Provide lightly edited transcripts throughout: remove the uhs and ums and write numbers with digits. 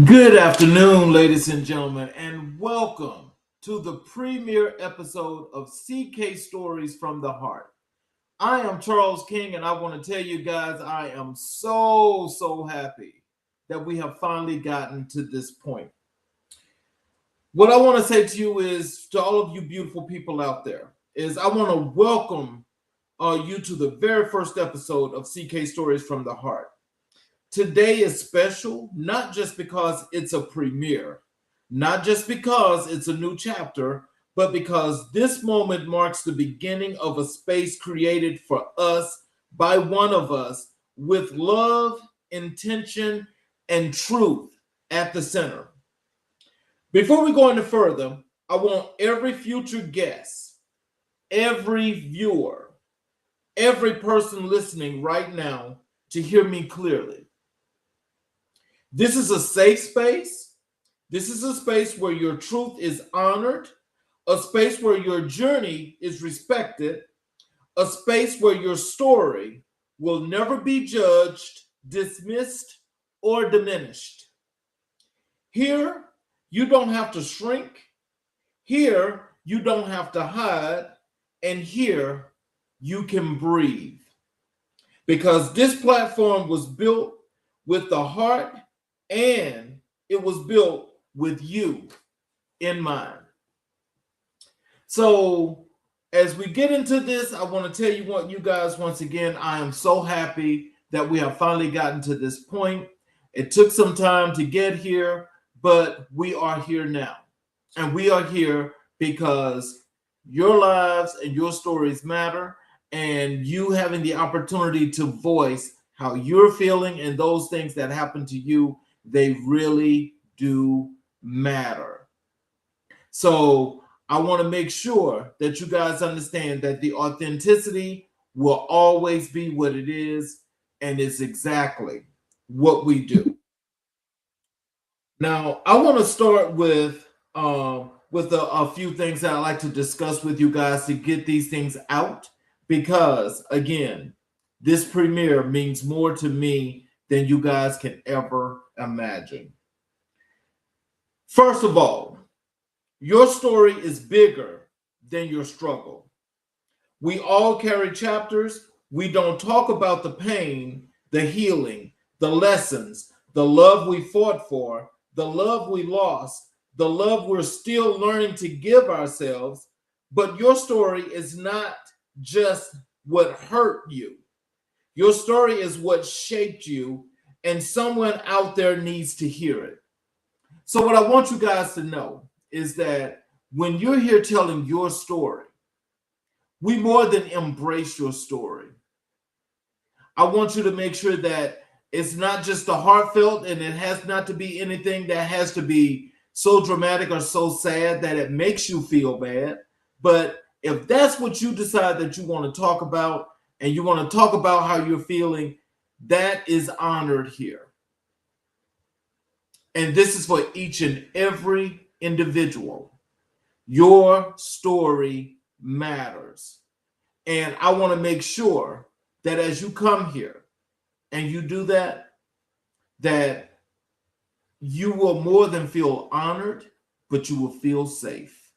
Good afternoon, ladies and gentlemen, and welcome to the premiere episode of CK Stories from the Heart. I am Charles King, and I want to tell you guys I am so happy that we have finally gotten to this point. What I want to say to you is, to all of you beautiful people out there, is I want to welcome you to the very first episode of CK Stories from the Heart. Today is special, not just because it's a premiere, not just because it's a new chapter, but because this moment marks the beginning of a space created for us by one of us with love, intention, and truth at the center. Before we go any further, I want every future guest, every viewer, every person listening right now to hear me clearly. This is a safe space. This is a space where your truth is honored, a space where your journey is respected, a space where your story will never be judged, dismissed, or diminished. Here, you don't have to shrink. Here, you don't have to hide. And here, you can breathe. Because this platform was built with the heart and it was built with you in mind. So as we get into this, I want to tell you guys once again, I am so happy that we have finally gotten to this point. It took some time to get here, but we are here now. And we are here because your lives and your stories matter, and you having the opportunity to voice how you're feeling and those things that happen to you, they really do matter. So I want to make sure that you guys understand that the authenticity will always be what it is, and it's exactly what we do. Now, I want to start with a few things that I like to discuss with you guys to get these things out, because again, this premiere means more to me than you guys can ever imagine. First of all, your story is bigger than your struggle. We all carry chapters. We don't talk about the pain, the healing, the lessons, the love we fought for, the love we lost, the love we're still learning to give ourselves. But your story is not just what hurt you. Your story is what shaped you, and someone out there needs to hear it. So, what I want you guys to know is that when you're here telling your story, we more than embrace your story. I want you to make sure that it's not just the heartfelt, and it has not to be anything that has to be so dramatic or so sad that it makes you feel bad. But if that's what you decide that you want to talk about, and you want to talk about how you're feeling, that is honored here. And this is for each and every individual. Your story matters. And I want to make sure that as you come here and you do that, that you will more than feel honored, but you will feel safe.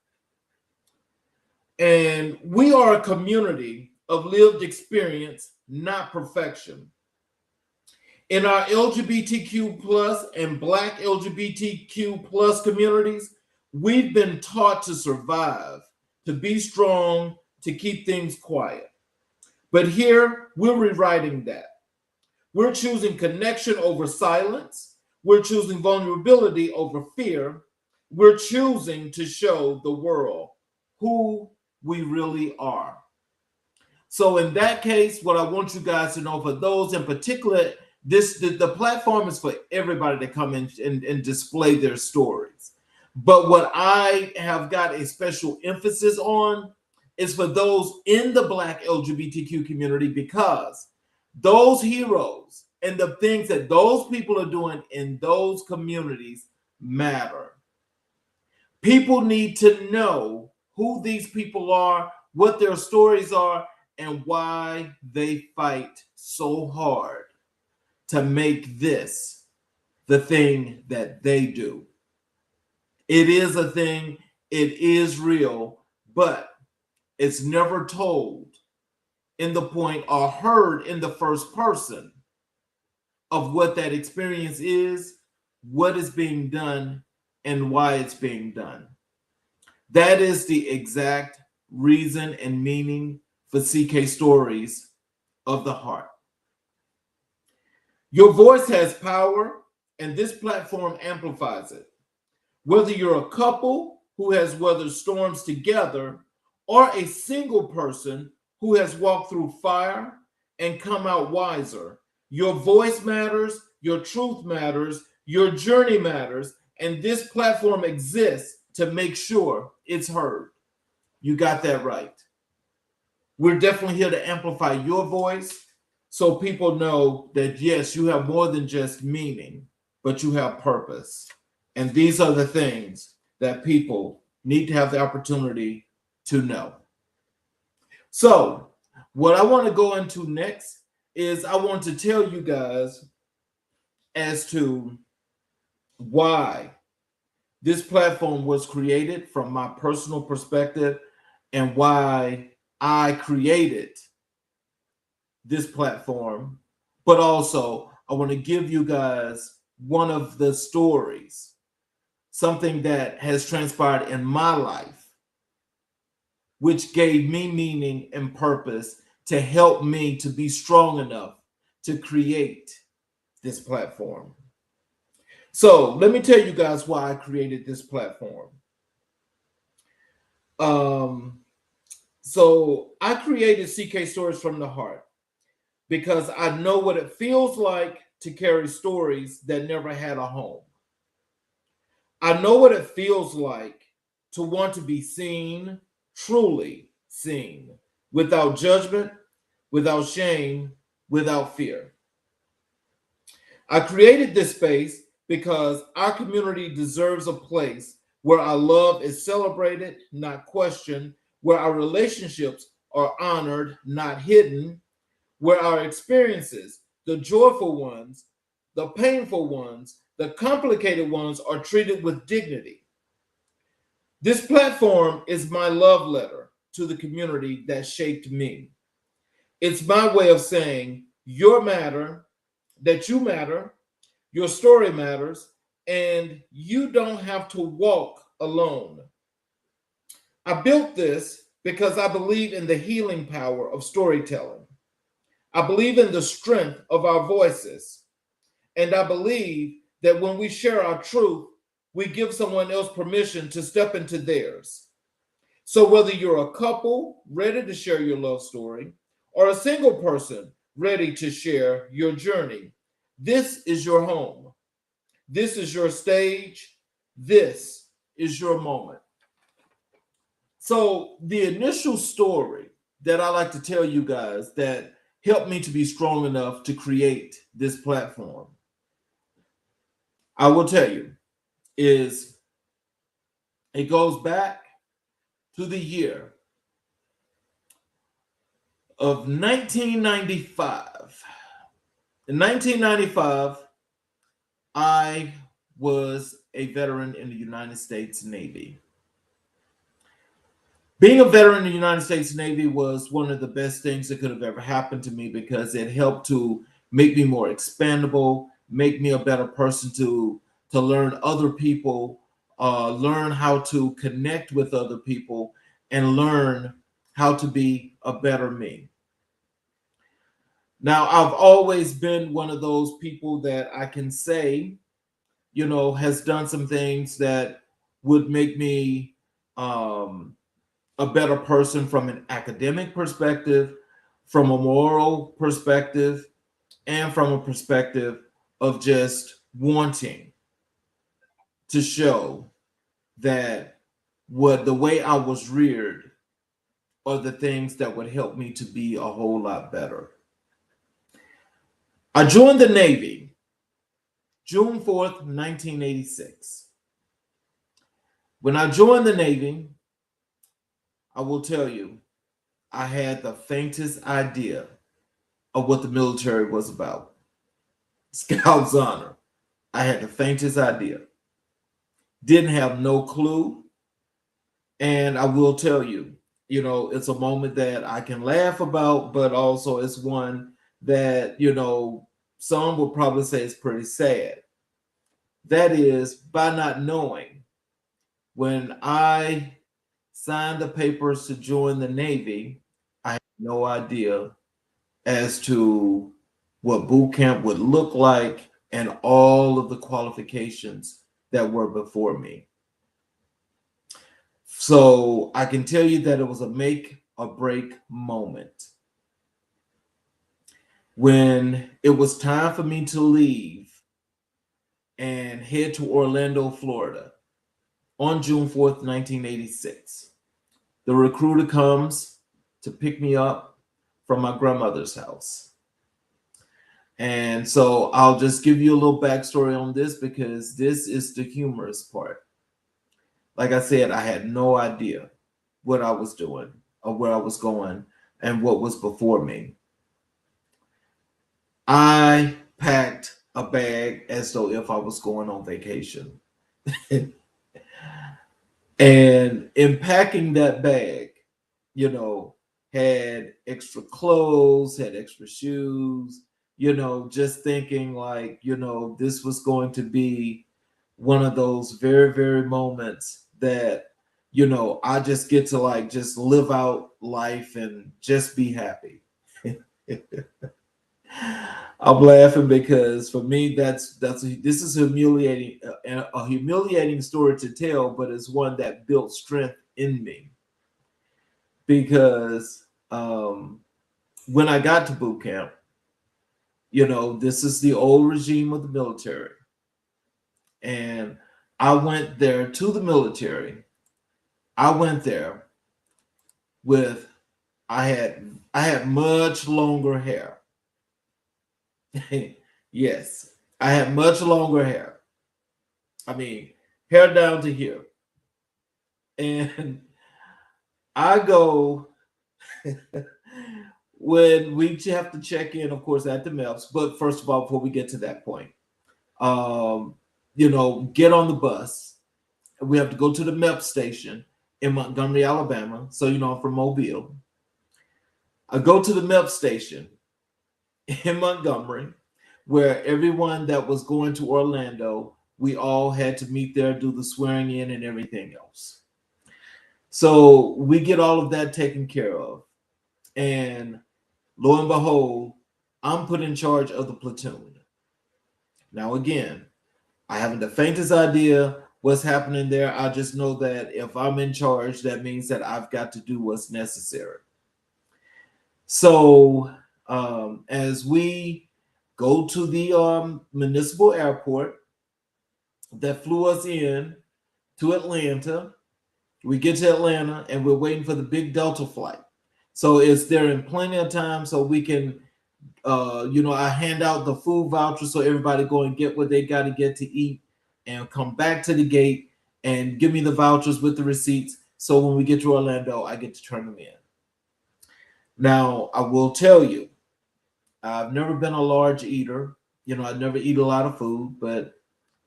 And we are a community of lived experience, not perfection. In our LGBTQ plus and Black LGBTQ plus communities, we've been taught to survive, to be strong, to keep things quiet. But here, we're rewriting that. We're choosing connection over silence. We're choosing vulnerability over fear. We're choosing to show the world who we really are. So in that case, what I want you guys to know, for those in particular, the platform is for everybody to come in and display their stories. But what I have got a special emphasis on is for those in the Black LGBTQ community, because those heroes and the things that those people are doing in those communities matter. People need to know who these people are, what their stories are, and why they fight so hard to make this the thing that they do. It is a thing, it is real, but it's never told in the point or heard in the first person of what that experience is, what is being done, and why it's being done. That is the exact reason and meaning for CK Stories of the Heart. Your voice has power, and this platform amplifies it. Whether you're a couple who has weathered storms together or a single person who has walked through fire and come out wiser, your voice matters, your truth matters, your journey matters, and this platform exists to make sure it's heard. You got that right. We're definitely here to amplify your voice so people know that, yes, you have more than just meaning, but you have purpose. And these are the things that people need to have the opportunity to know. So, what I want to go into next is I want to tell you guys as to why this platform was created from my personal perspective and why I created this platform. But also, I want to give you guys one of the stories, something that has transpired in my life, which gave me meaning and purpose to help me to be strong enough to create this platform. So let me tell you guys why I created this platform. So I created CK Stories from the Heart because I know what it feels like to carry stories that never had a home. I know what it feels like to want to be seen, truly seen, without judgment, without shame, without fear. I created this space because our community deserves a place where our love is celebrated, not questioned, where our relationships are honored, not hidden, where our experiences, the joyful ones, the painful ones, the complicated ones, are treated with dignity. This platform is my love letter to the community that shaped me. It's my way of saying your matter, that you matter, your story matters, and you don't have to walk alone. I built this because I believe in the healing power of storytelling. I believe in the strength of our voices. And I believe that when we share our truth, we give someone else permission to step into theirs. So whether you're a couple ready to share your love story or a single person ready to share your journey, this is your home. This is your stage. This is your moment. So the initial story that I like to tell you guys that helped me to be strong enough to create this platform, I will tell you, is it goes back to the year of 1995. In 1995, I was a veteran in the United States Navy. Being a veteran in the United States Navy was one of the best things that could have ever happened to me because it helped to make me more expandable, make me a better person to learn other people, learn how to connect with other people, and learn how to be a better me. Now, I've always been one of those people that I can say, has done some things that would make me a better person from an academic perspective, from a moral perspective, and from a perspective of just wanting to show that what the way I was reared are the things that would help me to be a whole lot better. I joined the Navy June 4th, 1986. When I joined the Navy, I will tell you, I had the faintest idea of what the military was about. Scout's honor. I had the faintest idea. Didn't have no clue. And I will tell you, it's a moment that I can laugh about, but also it's one that, some would probably say is pretty sad. That is, by not knowing, when I signed the papers to join the Navy, I had no idea as to what boot camp would look like and all of the qualifications that were before me. So I can tell you that it was a make or break moment. When it was time for me to leave and head to Orlando, Florida on June 4th, 1986, the recruiter comes to pick me up from my grandmother's house. And so I'll just give you a little backstory on this because this is the humorous part. Like I said, I had no idea what I was doing or where I was going and what was before me. I packed a bag as though if I was going on vacation. And in packing that bag, had extra clothes, had extra shoes, just thinking like, this was going to be one of those very, very moments that, I just get to like just live out life and just be happy. I'm laughing because for me, this is a humiliating story to tell, but it's one that built strength in me because when I got to boot camp, this is the old regime of the military, and I went there to the military. I went there with I had much longer hair. Yes, I had much longer hair. I mean, hair down to here. And I go when we have to check in, of course, at the MEPS. But first of all, before we get to that point, get on the bus. We have to go to the MEPS station in Montgomery, Alabama. So, I'm from Mobile. I go to the MEPS station in Montgomery, where everyone that was going to Orlando, we all had to meet there, do the swearing in and everything else. So we get all of that taken care of. And lo and behold, I'm put in charge of the platoon. Now, again, I haven't the faintest idea what's happening there. I just know that if I'm in charge, that means that I've got to do what's necessary. So as we go to the municipal airport that flew us in to Atlanta, we get to Atlanta and we're waiting for the big Delta flight. So it's there in plenty of time so we can, I hand out the food vouchers so everybody go and get what they got to get to eat and come back to the gate and give me the vouchers with the receipts. So when we get to Orlando, I get to turn them in. Now, I will tell you, I've never been a large eater. I never eat a lot of food, but,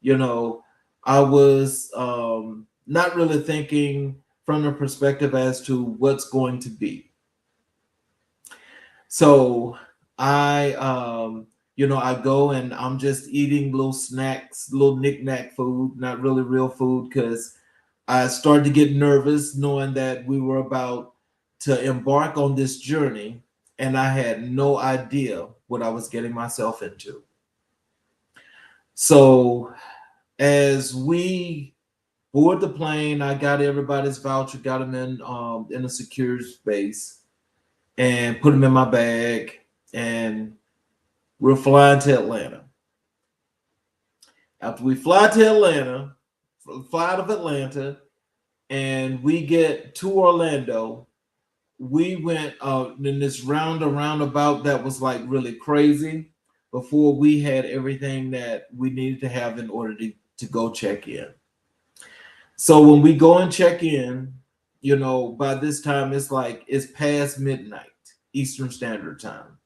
I was not really thinking from the perspective as to what's going to be. So I go and I'm just eating little snacks, little knick-knack food, not really real food, because I started to get nervous knowing that we were about to embark on this journey, and I had no idea what I was getting myself into. So as we board the plane, I got everybody's voucher, got them in a secure space, and put them in my bag, and we're flying to Atlanta. After we fly to Atlanta, fly out of Atlanta, and we get to Orlando, we went in this roundabout that was like really crazy before we had everything that we needed to have in order to go check in. So when we go and check in, by this time it's past midnight Eastern Standard Time.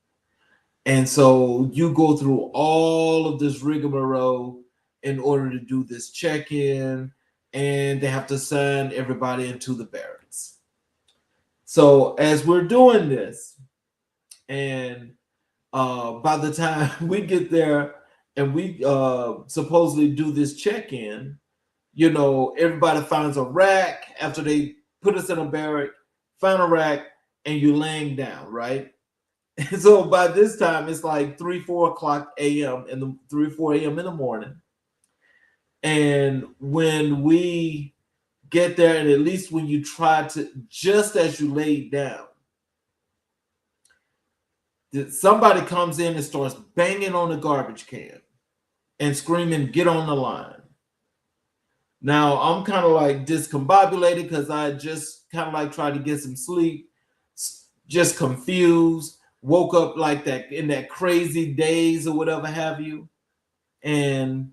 And so you go through all of this rigmarole in order to do this check-in, and they have to sign everybody into the barracks. So as we're doing this, and by the time we get there and we supposedly do this check-in, everybody finds a rack after they put us in a barrack, find a rack, and you're laying down, right? And so by this time, it's like 4 a.m. in the 4 a.m. in the morning. And when we get there, and at least when you try to, just as you lay down, somebody comes in and starts banging on the garbage can and screaming, "Get on the line." Now, I'm kind of like discombobulated because I just kind of like tried to get some sleep, just confused, woke up like that in that crazy daze or whatever have you. And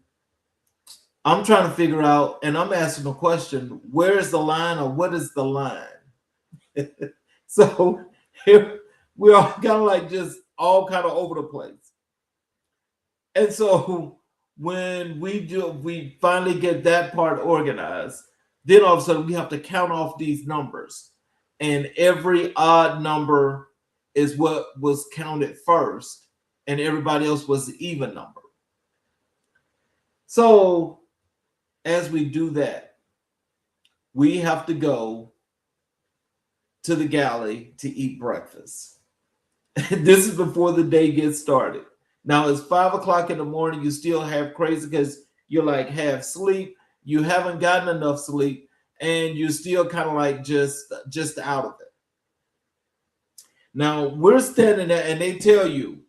I'm trying to figure out, and I'm asking the question, where is the line, or what is the line? So here we're all kind of like just all kind of over the place. And so when we finally get that part organized, then all of a sudden we have to count off these numbers. And every odd number is what was counted first, and everybody else was the even number. So as we do that, we have to go to the galley to eat breakfast. This is before the day gets started. Now it's 5 o'clock in the morning. You still have crazy because you're like half sleep. You haven't gotten enough sleep, and you're still kind of like just out of it. Now we're standing there, and they tell you,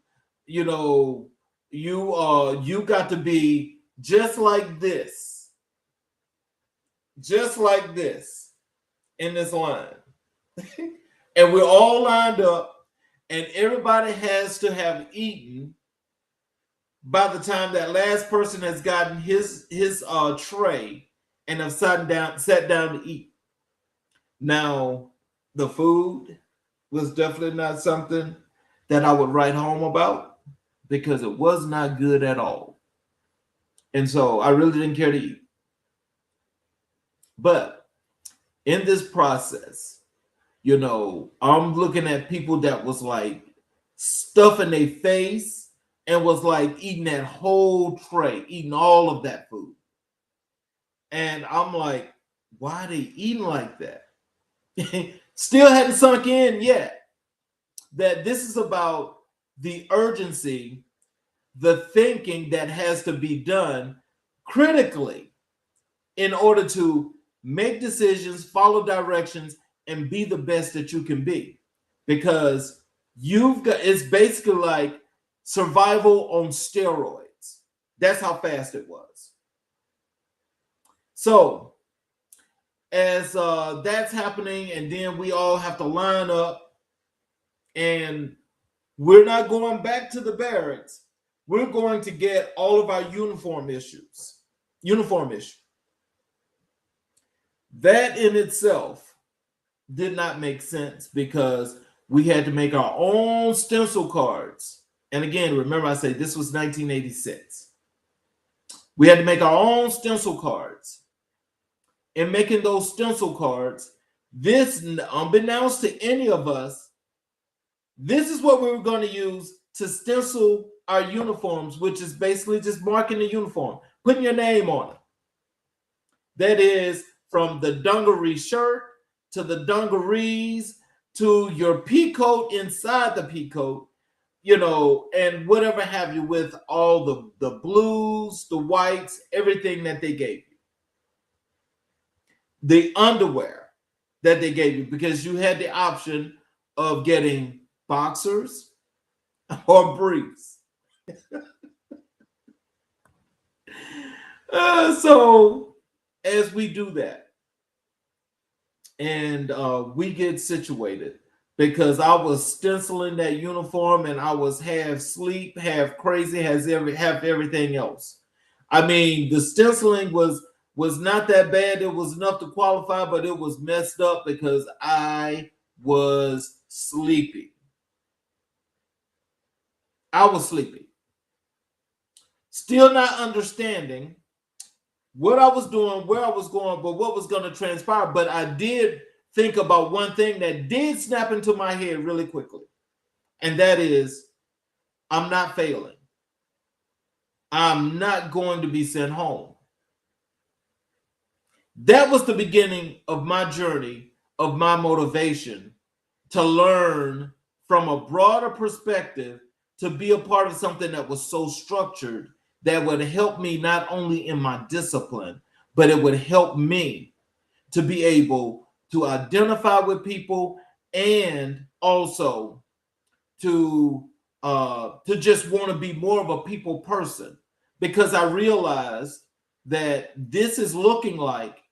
you got to be just like this in this line. And we're all lined up, and everybody has to have eaten by the time that last person has gotten his tray and have sat down to eat. Now, the food was definitely not something that I would write home about, because it was not good at all. And so I really didn't care to eat. But in this process, I'm looking at people that was like stuffing their face and was like eating that whole tray, eating all of that food. And I'm like, why are they eating like that? Still hadn't sunk in yet that this is about the urgency, the thinking that has to be done critically in order to make decisions, follow directions, and be the best that you can be. Because it's basically like survival on steroids. That's how fast it was. So as that's happening, and then we all have to line up, and we're not going back to the barracks. We're going to get all of our uniform issue. That in itself did not make sense, because we had to make our own stencil cards. And again, remember I said this was 1986. We had to make our own stencil cards. In making those stencil cards, this, unbeknownst to any of us, this is what we were going to use to stencil our uniforms, which is basically just marking the uniform, putting your name on it. That is from the dungaree shirt to the dungarees to your pea coat inside the pea coat, and whatever have you, with all the blues, the whites, everything that they gave you. The underwear that they gave you, because you had the option of getting boxers or briefs. So as we do that, and we get situated, because I was stenciling that uniform, and I was half sleep, half crazy, half everything else. I mean, the stenciling was not that bad. It was enough to qualify, but it was messed up because I was sleepy. I was sleepy. Still not understanding what I was doing, where I was going, but what was going to transpire. But I did think about one thing that did snap into my head really quickly, and that is, I'm not failing. I'm not going to be sent home. That was the beginning of my journey, of my motivation to learn from a broader perspective, to be a part of something that was so structured that would help me not only in my discipline, but it would help me to be able to identify with people, and also to just want to be more of a people person, because I realized that this is looking like,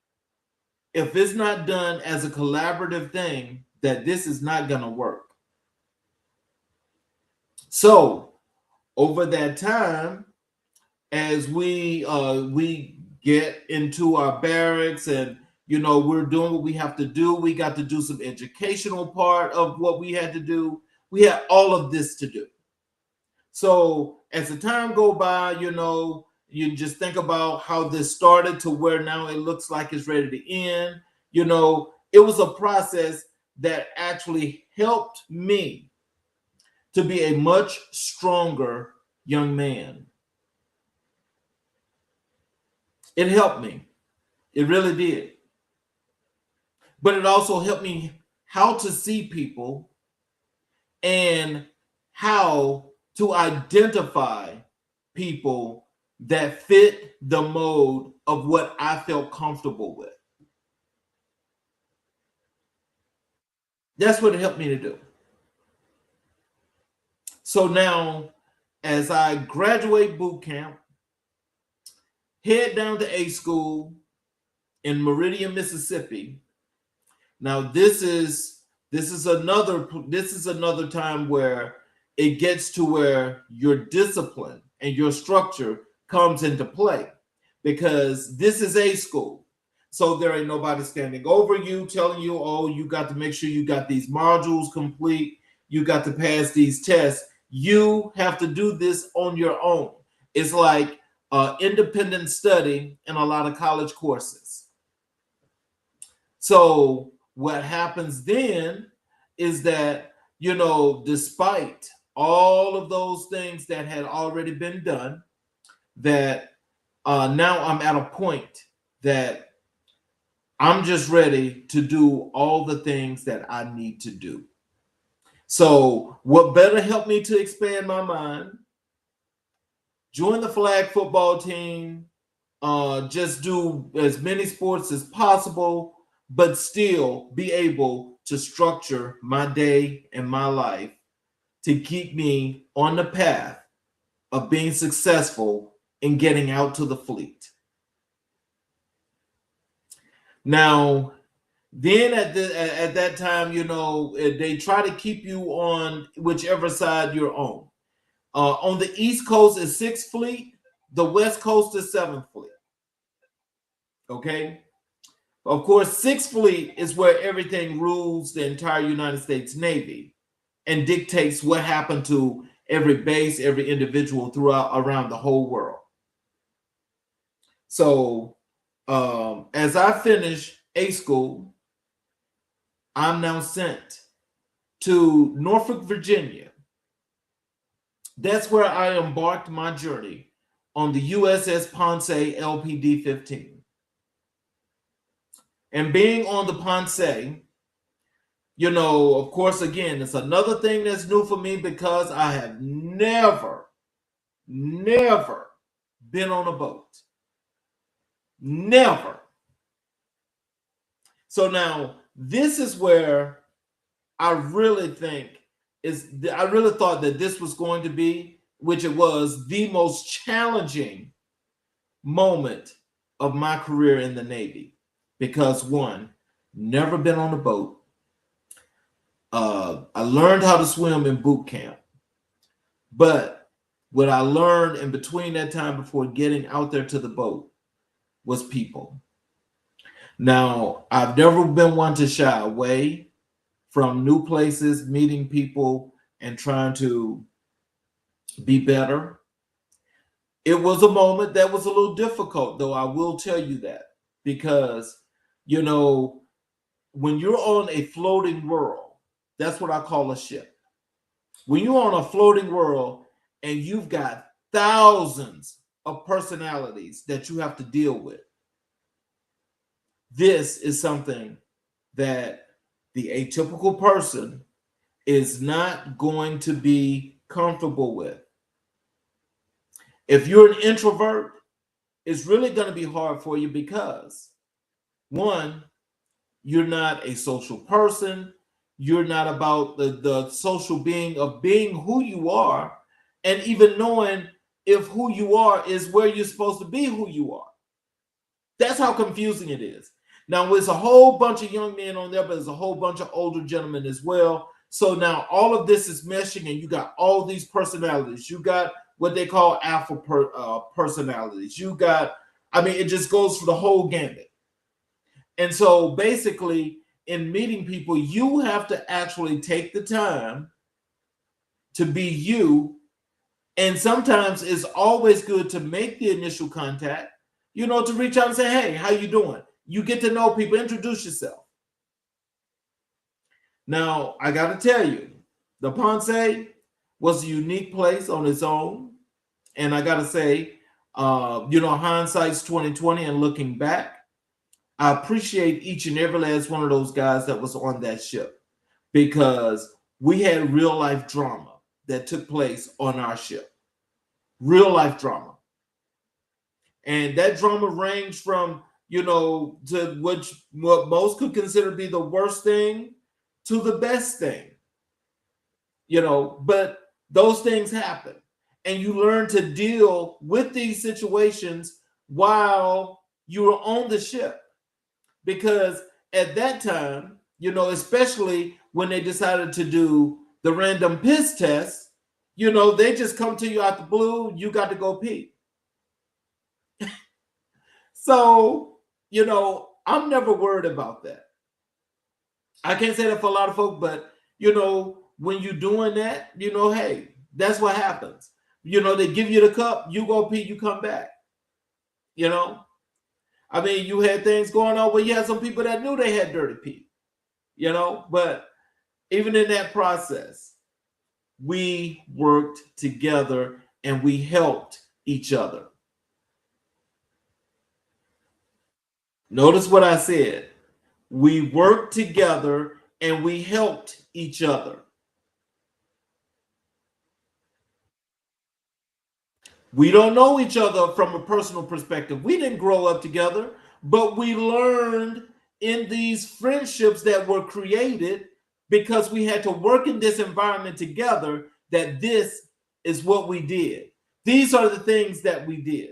if it's not done as a collaborative thing, that this is not going to work. So over that time, as we get into our barracks, and we're doing what we have to do, we got to do some educational part of what we had to do. We had all of this to do. So as the time go by, you just think about how this started to where now it looks like it's ready to end. It was a process that actually helped me to be a much stronger young man. It helped me. It really did. But it also helped me how to see people and how to identify people that fit the mode of what I felt comfortable with. That's what it helped me to do. So now, as I graduate boot camp, head down to A school in Meridian, Mississippi. Now this is another time where it gets to where your discipline and your structure comes into play, because this is A school. So there ain't nobody standing over you telling you, oh, you got to make sure you got these modules complete, you got to pass these tests. You have to do this on your own. It's like independent study in a lot of college courses. So what happens then is that, despite all of those things that had already been done, that now I'm at a point that I'm just ready to do all the things that I need to do. So what better helped me to expand my mind? Join the flag football team, just do as many sports as possible, but still be able to structure my day and my life to keep me on the path of being successful in getting out to the fleet. Now, then at that time, they try to keep you on whichever side you're on. On the East Coast is 6th Fleet, the West Coast is 7th Fleet. Okay? Of course, 6th Fleet is where everything rules the entire United States Navy and dictates what happened to every base, every individual around the whole world. So as I finish A school, I'm now sent to Norfolk, Virginia. That's where I embarked my journey on the USS Ponce LPD-15. And being on the Ponce, of course, again, it's another thing that's new for me, because I have never been on a boat. Never. So now this is where I really thought that this was going to be, which it was, the most challenging moment of my career in the Navy. Because one, never been on a boat. I learned how to swim in boot camp. But what I learned in between that time before getting out there to the boat was people. Now, I've never been one to shy away from new places, meeting people, and trying to be better. It was a moment that was a little difficult, though, I will tell you that, because, you know, when you're on a floating world, that's what I call a ship. When you're on a floating world and you've got thousands of personalities that you have to deal with, this is something that the atypical person is not going to be comfortable with. If you're an introvert, it's really going to be hard for you because, one, you're not a social person. You're not about the social being of being who you are, and even knowing if who you are is where you're supposed to be who you are. That's how confusing it is. Now, there's a whole bunch of young men on there, but there's a whole bunch of older gentlemen as well. So now all of this is meshing, and you got all these personalities. You got what they call alpha personalities. You got, I mean, it just goes for the whole gambit. And so basically, in meeting people, you have to actually take the time to be you. And sometimes it's always good to make the initial contact, you know, to reach out and say, hey, how you doing? You get to know people, introduce yourself. Now, I got to tell you, the Ponce was a unique place on its own. And I got to say, you know, hindsight's 2020, and looking back, I appreciate each and every last one of those guys that was on that ship, because we had real life drama that took place on our ship. Real life drama. And that drama ranged from, you know, to what most could consider to be the worst thing to the best thing. You know, but those things happen. And you learn to deal with these situations while you were on the ship. Because at that time, you know, especially when they decided to do the random piss test, you know, they just come to you out the blue, you got to go pee. So, you know, I'm never worried about that. I can't say that for a lot of folk, but, you know, when you're doing that, you know, hey, that's what happens. You know, they give you the cup, you go pee, you come back. You know, I mean, you had things going on where you had some people that knew they had dirty pee, you know, but even in that process, we worked together and we helped each other. Notice what I said. We worked together and we helped each other. We don't know each other from a personal perspective. We didn't grow up together, but we learned in these friendships that were created because we had to work in this environment together, that this is what we did. These are the things that we did.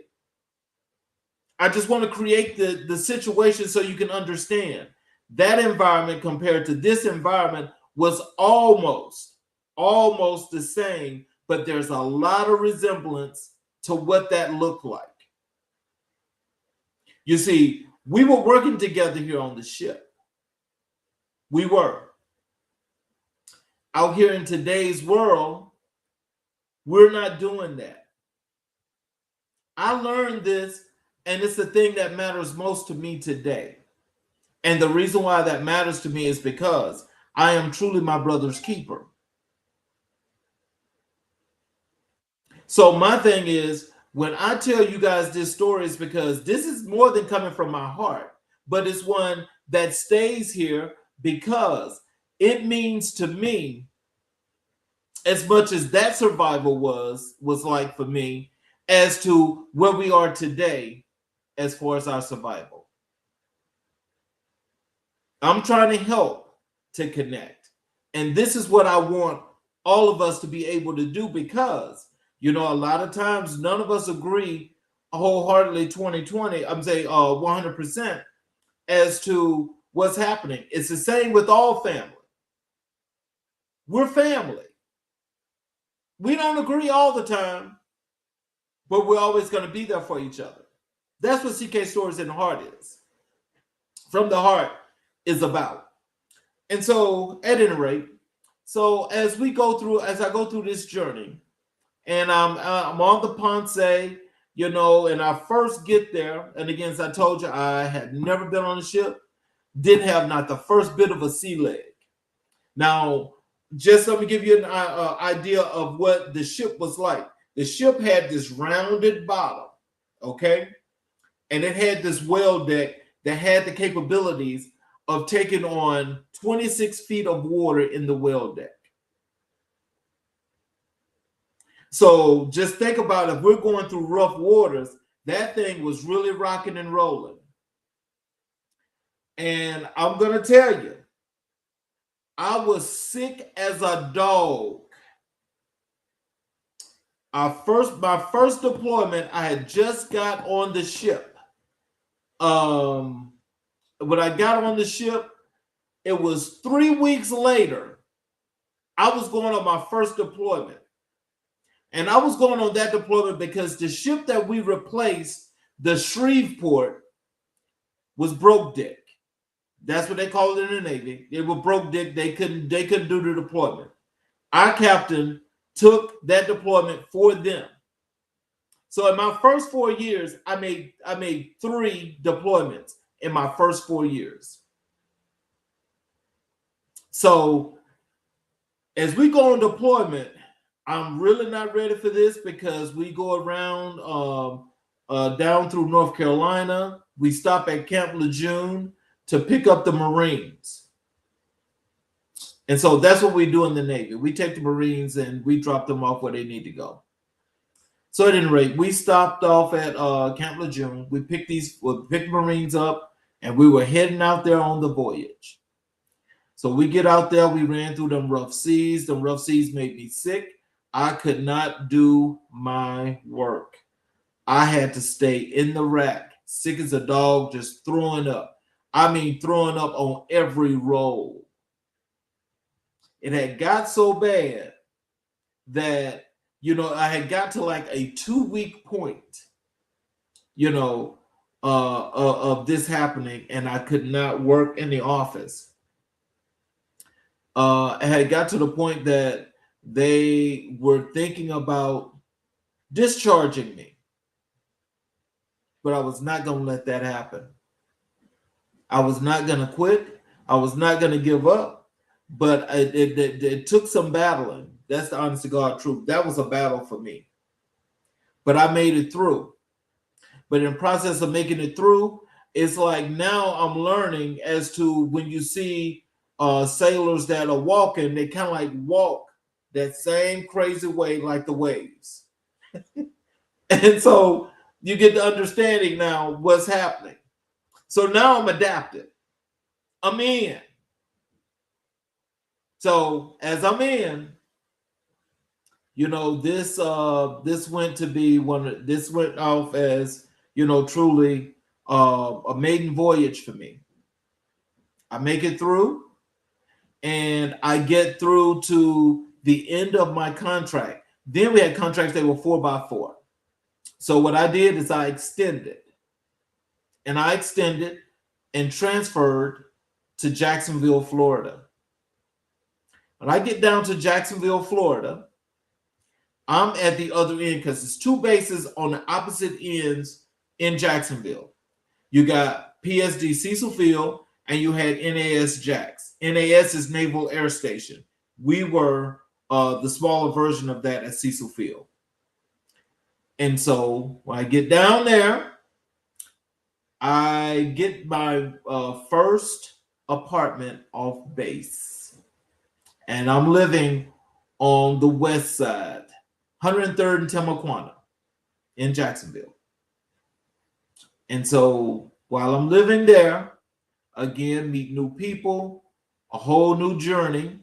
I just want to create the situation so you can understand that environment compared to this environment was almost the same, but there's a lot of resemblance to what that looked like. You see, we were working together here on the ship. We were. Out here in today's world, we're not doing that. I learned this, and it's the thing that matters most to me today. And the reason why that matters to me is because I am truly my brother's keeper. So my thing is, when I tell you guys this story, is because this is more than coming from my heart, but it's one that stays here because it means to me as much as that survival was like for me, as to where we are today as far as our survival. I'm trying to help to connect. And this is what I want all of us to be able to do, because, you know, a lot of times none of us agree wholeheartedly 2020, I'm saying 100% as to what's happening. It's the same with all family. We're family. We don't agree all the time, but we're always going to be there for each other. That's what CK Stories in the Heart is. From the Heart is about. And so, at any rate, so as I go through this journey, and I'm on the Ponce, and I first get there, and again, as I told you, I had never been on a ship, didn't have not the first bit of a sea leg. Now, just let me give you an idea of what the ship was like. The ship had this rounded bottom, okay? And it had this well deck that had the capabilities of taking on 26 feet of water in the well deck. So just think about if we're going through rough waters, that thing was really rocking and rolling. And I'm going to tell you, I was sick as a dog. My first deployment, I had just got on the ship. When I got on the ship, it was 3 weeks later. I was going on my first deployment. And I was going on that deployment because the ship that we replaced, the Shreveport, was broke deck. That's what they call it in the Navy. They were broke deck. They couldn't do the deployment. Our captain took that deployment for them. So in my first 4 years, I made 3 deployments in my first 4 years. So as we go on deployment, I'm really not ready for this because we go around down through North Carolina. We stop at Camp Lejeune to pick up the Marines. And so that's what we do in the Navy. We take the Marines and we drop them off where they need to go. So at any rate, we stopped off at Camp Lejeune. We picked the Marines up, and we were heading out there on the voyage. So we get out there. We ran through them rough seas. The rough seas made me sick. I could not do my work. I had to stay in the rack, sick as a dog, just throwing up. I mean, throwing up on every roll. It had got so bad that, I had got to like a 2-week point, of this happening, and I could not work in the office. It had got to the point that they were thinking about discharging me, but I was not going to let that happen. I was not going to quit. I was not going to give up, but it took some battling. That's the honest to God truth. That was a battle for me, but I made it through. But in the process of making it through, it's like now I'm learning as to when you see sailors that are walking, they kind of like walk that same crazy way like the waves. And so you get the understanding now what's happening. So now I'm adapted. I'm in. So as I'm in, this went off as, truly a maiden voyage for me. I make it through, and I get through to the end of my contract. Then we had contracts that were 4x4. So what I did is I extended and transferred to Jacksonville, Florida. When I get down to Jacksonville, Florida, I'm at the other end because it's 2 bases on the opposite ends in Jacksonville. You got PSD Cecil Field, and you had NAS Jax. NAS is Naval Air Station. We were the smaller version of that at Cecil Field. And so when I get down there, I get my first apartment off base. And I'm living on the west side, 103rd and Tamaquana in Jacksonville. And so while I'm living there, again, meet new people, a whole new journey.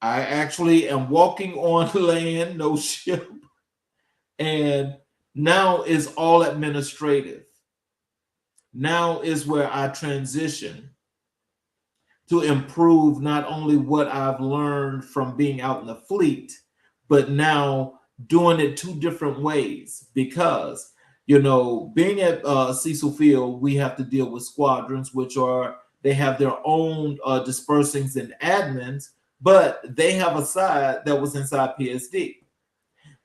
I actually am walking on land, no ship. And now is all administrative. Now is where I transition to improve not only what I've learned from being out in the fleet, but now doing it 2 different ways. Because, being at Cecil Field, we have to deal with squadrons, they have their own dispersings and admins, but they have a side that was inside PSD.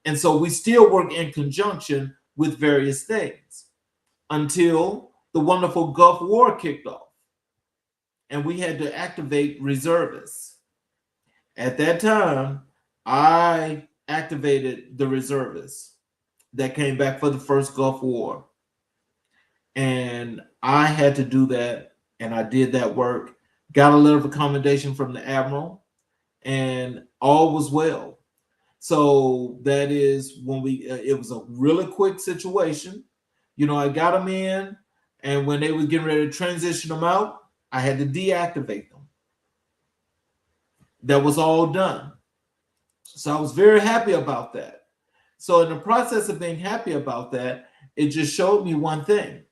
And so we still work in conjunction, with various things until the wonderful Gulf War kicked off and we had to activate reservists. At that time, I activated the reservists that came back for the first Gulf War. And I had to do that, and I did that work. Got a letter of commendation from the admiral, and all was well. So that is when it was a really quick situation. I got them in, and when they were getting ready to transition them out, I had to deactivate them. That was all done. So I was very happy about that. So in the process of being happy about that, it just showed me one thing.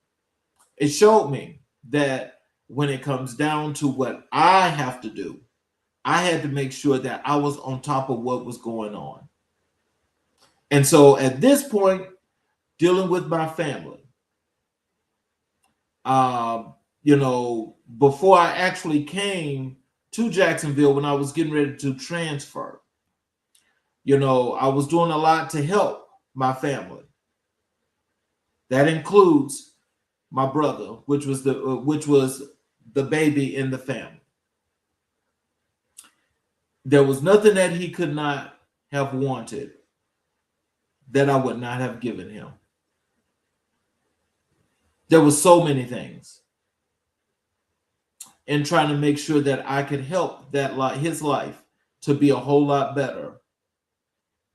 It showed me that when it comes down to what I have to do, I had to make sure that I was on top of what was going on. And so at this point, dealing with my family, before I actually came to Jacksonville, when I was getting ready to transfer, I was doing a lot to help my family. That includes my brother, which was the baby in the family. There was nothing that he could not have wanted that I would not have given him. There were so many things in trying to make sure that I could help his life to be a whole lot better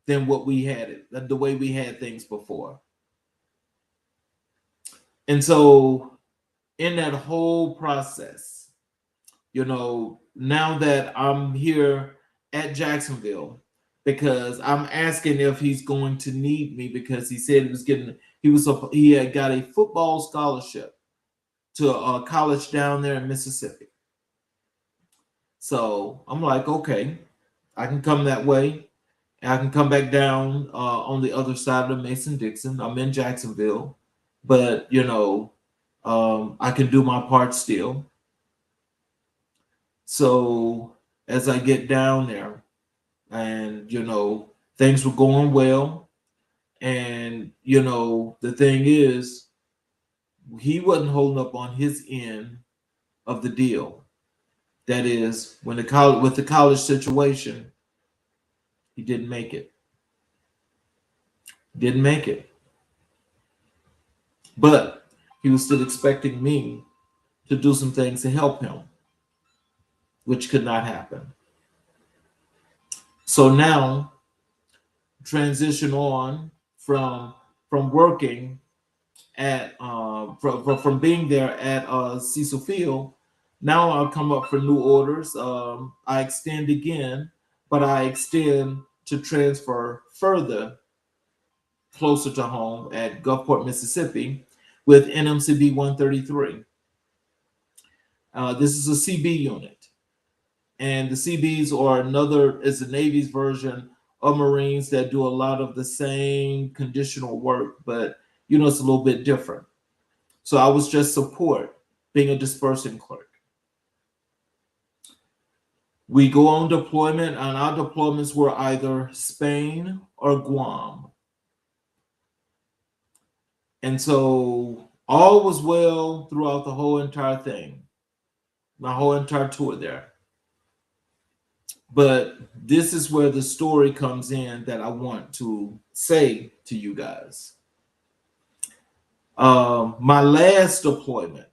than what we had it, the way we had things before. And so in that whole process, now that I'm here at Jacksonville, because I'm asking if he's going to need me, because he said he had got a football scholarship to a college down there in Mississippi. So I'm like, okay, I can come that way. And I can come back down on the other side of the Mason-Dixon. I'm in Jacksonville, but I can do my part still. So as I get down there, and things were going well, and the thing is, he wasn't holding up on his end of the deal. That is, with the college situation, he didn't make it. Didn't make it. But he was still expecting me to do some things to help him, which could not happen. So now, transition on from working at from being there at Cecil Field. Now I'll come up for new orders. I extend again, but I extend to transfer further closer to home at Gulfport, Mississippi, with NMCB 133. This is a CB unit, and the CBs is the Navy's version of Marines that do a lot of the same conditional work, but it's a little bit different. So I was just support, being a dispersing clerk. We go on deployment, and our deployments were either Spain or Guam. And so all was well throughout the whole entire thing, my whole entire tour there. But this is where the story comes in that I want to say to you guys. My last deployment,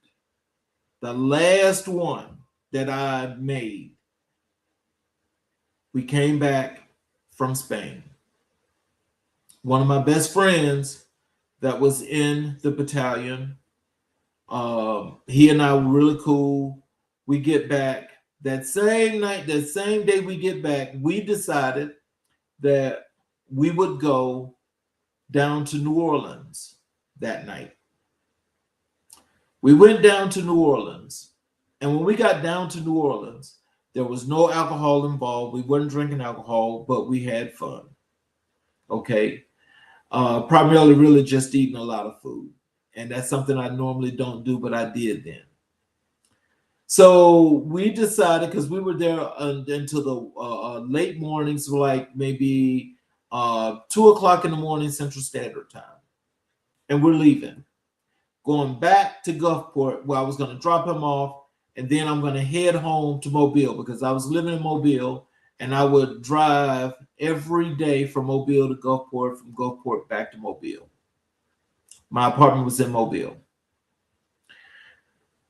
the last one that I made, we came back from Spain. One of my best friends that was in the battalion, he and I were really cool. We get back that same night, that same day we get back, we decided that we would go down to New Orleans that night. We went down to New Orleans, and when we got down to New Orleans, there was no alcohol involved. We weren't drinking alcohol, but we had fun. Okay. Primarily really just eating a lot of food. And that's something I normally don't do, but I did then. So we decided, because we were there until the late mornings, like maybe 2 o'clock in the morning Central Standard Time. and we're leaving, going back to Gulfport where I was going to drop him off, and then I'm going to head home to Mobile because I was living in Mobile, and I would drive every day from Mobile to Gulfport, from Gulfport back to Mobile. My apartment was in Mobile.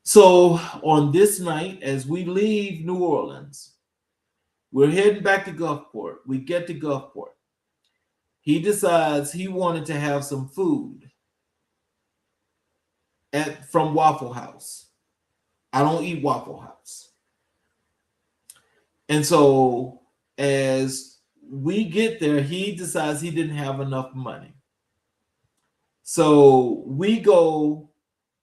So on this night, as we leave New Orleans, we're heading back to Gulfport. We get to Gulfport. He decides he wanted to have some food from Waffle House. I don't eat Waffle House. And so as we get there, he decides he didn't have enough money. So we go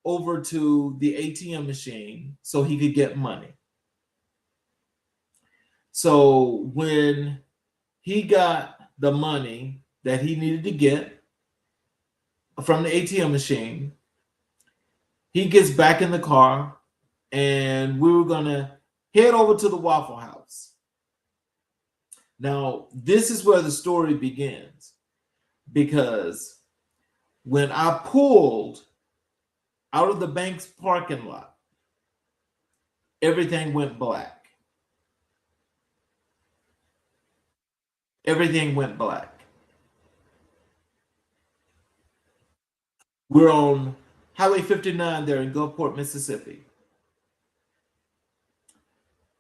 over to the ATM machine so he could get money. So when he got the money that he needed to get from the ATM machine, he gets back in the car, and we were going to head over to the Waffle House. Now, this is where the story begins, because when I pulled out of the bank's parking lot, everything went black. Everything went black. We're on Highway 59 there in Gulfport, Mississippi.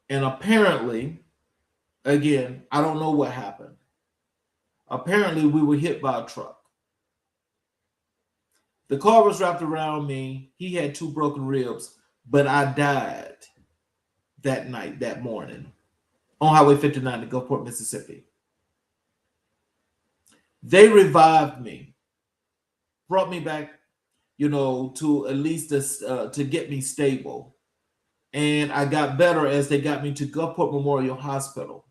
And apparently, again, I don't know what happened. Apparently, we were hit by a truck. The car was wrapped around me. He had 2 broken ribs, but I died that night, that morning, on Highway 59 in Gulfport, Mississippi. They revived me, brought me back, to at least to get me stable. And I got better as they got me to Gulfport Memorial Hospital,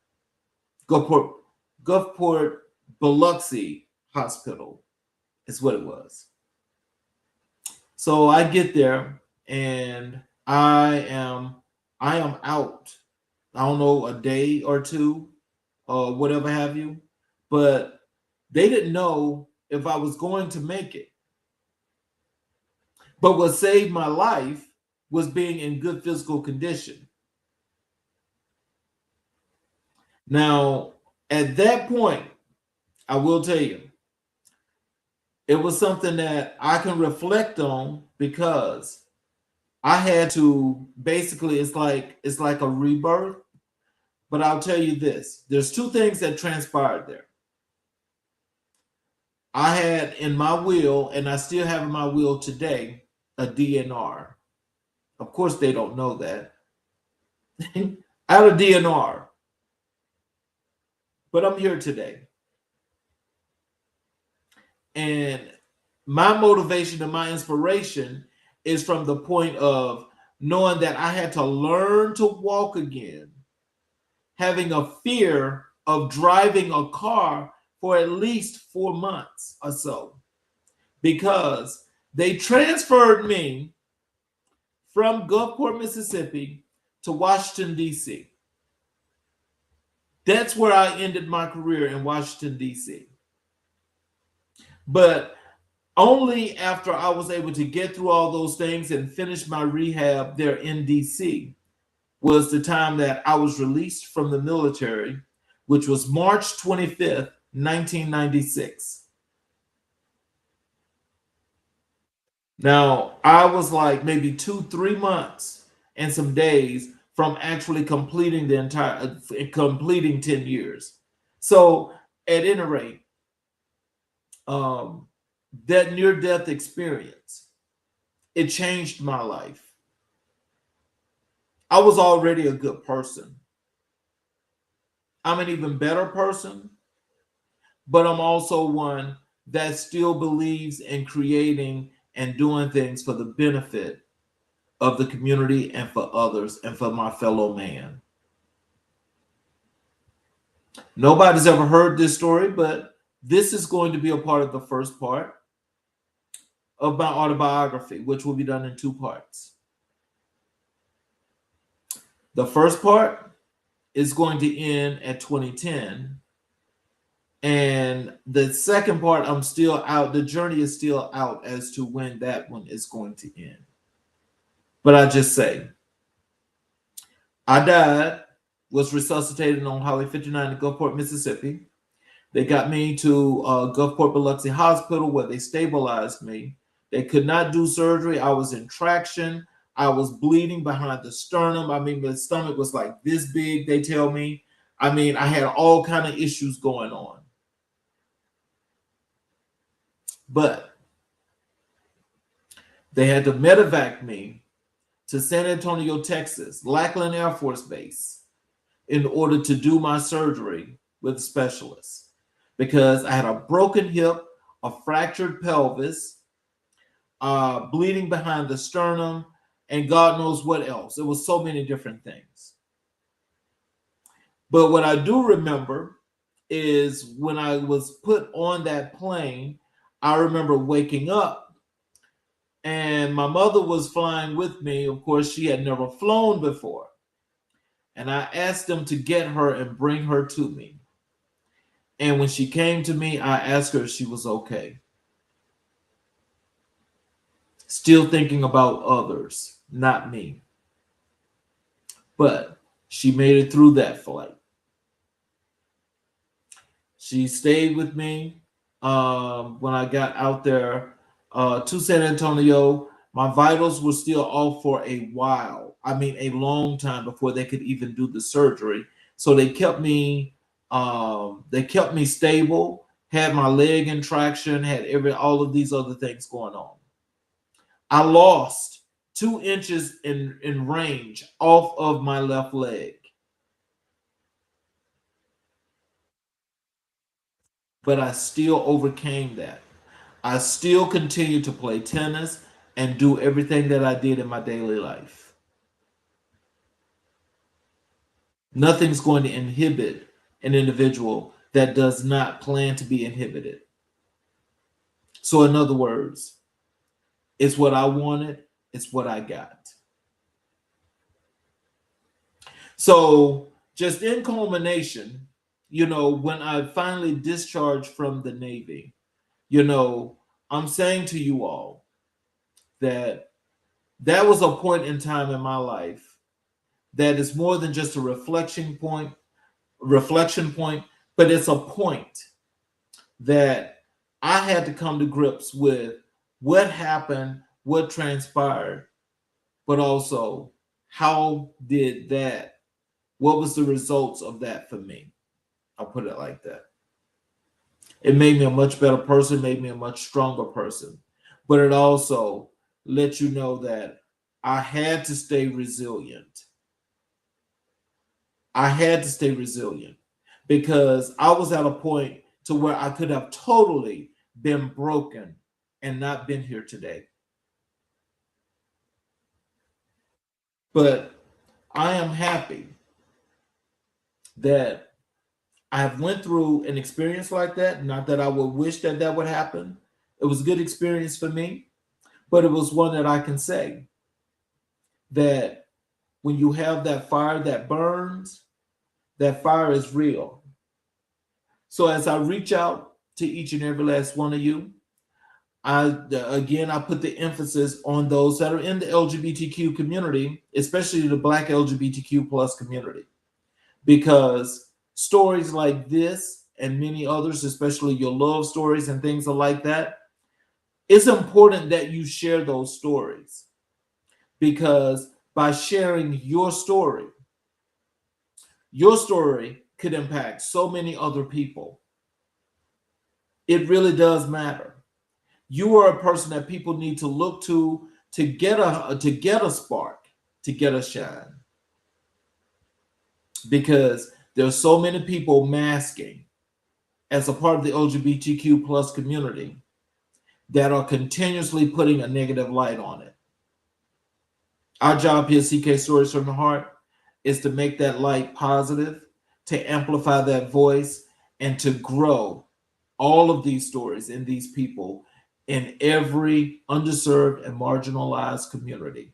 Gulfport Biloxi Hospital is what it was. So I get there, and I am out. I don't know, a day or two, or whatever have you, but they didn't know if I was going to make it. But what saved my life was being in good physical condition. Now, at that point, I will tell you, it was something that I can reflect on, because I had to basically, it's like a rebirth. But I'll tell you this, there's 2 things that transpired there. I had in my will, and I still have in my will today, a DNR. Of course, they don't know that. I had a DNR. But I'm here today. And my motivation and my inspiration is from the point of knowing that I had to learn to walk again, having a fear of driving a car for at least 4 months or so, because they transferred me from Gulfport, Mississippi to Washington, D.C. That's where I ended my career, in Washington, D.C. But only after I was able to get through all those things and finish my rehab there in D.C. was the time that I was released from the military, which was March 25th, 1996. Now, I was like maybe 2-3 months and some days from actually completing completing 10 years. So at any rate, that near-death experience, it changed my life. I was already a good person. I'm an even better person, but I'm also one that still believes in creating and doing things for the benefit of the community and for others and for my fellow man. Nobody's ever heard this story, but this is going to be a part of the first part of my autobiography, which will be done in 2 parts. The first part is going to end at 2010, And the second part, I'm still out. The journey is still out as to when that one is going to end. But I just say, I died, was resuscitated on Highway 59 in Gulfport, Mississippi. They got me to Gulfport Biloxi Hospital where they stabilized me. They could not do surgery. I was in traction. I was bleeding behind the sternum. I mean, the stomach was like this big, they tell me. I mean, I had all kind of issues going on. But they had to medevac me to San Antonio, Texas, Lackland Air Force Base, in order to do my surgery with specialists because I had a broken hip, a fractured pelvis, bleeding behind the sternum, and God knows what else. It was so many different things. But what I do remember is when I was put on that plane, I remember waking up and my mother was flying with me. Of course, she had never flown before. And I asked them to get her and bring her to me. And when she came to me, I asked her if she was okay. Still thinking about others, not me. But she made it through that flight. She stayed with me when I got out there to San Antonio. My vitals were still off for a while. I mean, a long time before they could even do the surgery. So they kept me stable, had my leg in traction, had all of these other things going on. I lost 2 inches in range off of my left leg. But I still overcame that. I still continue to play tennis and do everything that I did in my daily life. Nothing's going to inhibit an individual that does not plan to be inhibited. So, in other words, it's what I wanted, it's what I got. So, just in culmination, when I finally discharged from the Navy, I'm saying to you all that that was a point in time in my life that is more than just a reflection point, but it's a point that I had to come to grips with what happened, what transpired, but also what was the results of that for me? I'll put it like that. It made me a much better person, made me a much stronger person, but it also let you know that I had to stay resilient. I had to stay resilient because I was at a point to where I could have totally been broken and not been here today. But I am happy that I have went through an experience like that. Not that I would wish that that would happen. It was a good experience for me, but it was one that I can say that when you have that fire that burns, that fire is real. So as I reach out to each and every last one of you, I put the emphasis on those that are in the LGBTQ community, especially the Black LGBTQ plus community, because stories like this and many others, especially your love stories and things like that, it's important that you share those stories, because by sharing your story could impact so many other people. It really does matter. You are a person that people need to look to get a spark, to get a shine, because there's so many people masking as a part of the LGBTQ plus community that are continuously putting a negative light on it. Our job here, CK Stories from the Heart, is to make that light positive, to amplify that voice, and to grow all of these stories and these people in every underserved and marginalized community.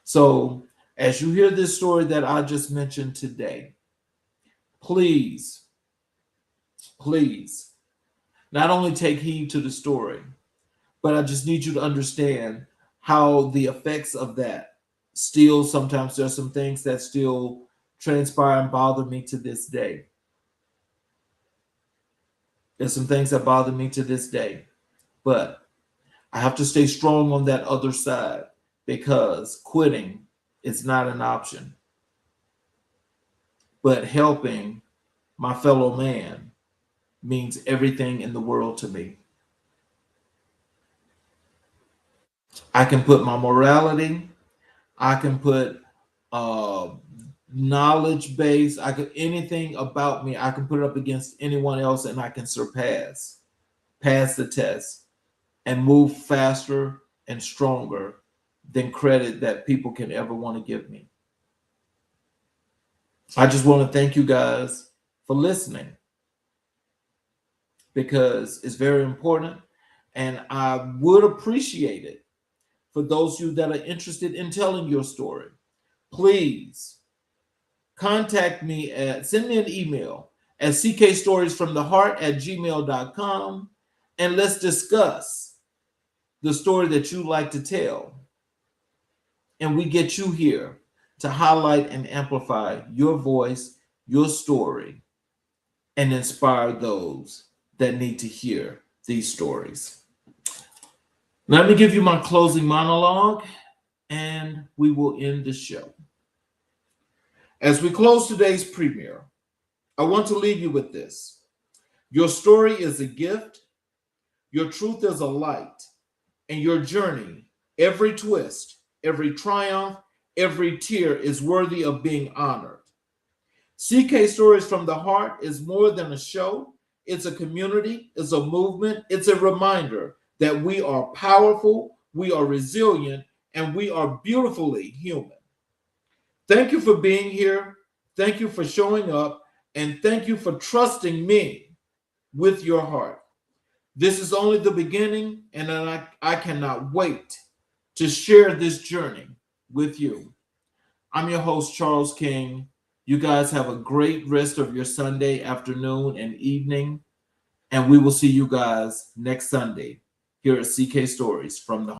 So, as you hear this story that I just mentioned today, please, please, not only take heed to the story, but I just need you to understand how the effects of that still, sometimes there's some things that still transpire and bother me to this day. There's some things that bother me to this day, but I have to stay strong on that other side because quitting is not an option. But helping my fellow man means everything in the world to me. I can put my morality, I can put uh, knowledge base, I could anything about me, I can put it up against anyone else and I can pass the test, and move faster and stronger than credit that people can ever want to give me. I just want to thank you guys for listening because it's very important. And I would appreciate it for those of you that are interested in telling your story. Please contact me send me an email at ckstoriesfromtheheart@gmail.com and let's discuss the story that you like to tell. And we get you here to highlight and amplify your voice, your story, and inspire those that need to hear these stories. Let me give you my closing monologue and we will end the show. As we close today's premiere, I want to leave you with this. Your story is a gift, your truth is a light, and your journey, every twist, every triumph, every tear is worthy of being honored. CK Stories from the Heart is more than a show. It's a community, it's a movement, it's a reminder that we are powerful, we are resilient, and we are beautifully human. Thank you for being here. Thank you for showing up. And thank you for trusting me with your heart. This is only the beginning, and I cannot wait to share this journey with you. I'm your host, Charles King. You guys have a great rest of your Sunday afternoon and evening, and we will see you guys next Sunday here at CK Stories from the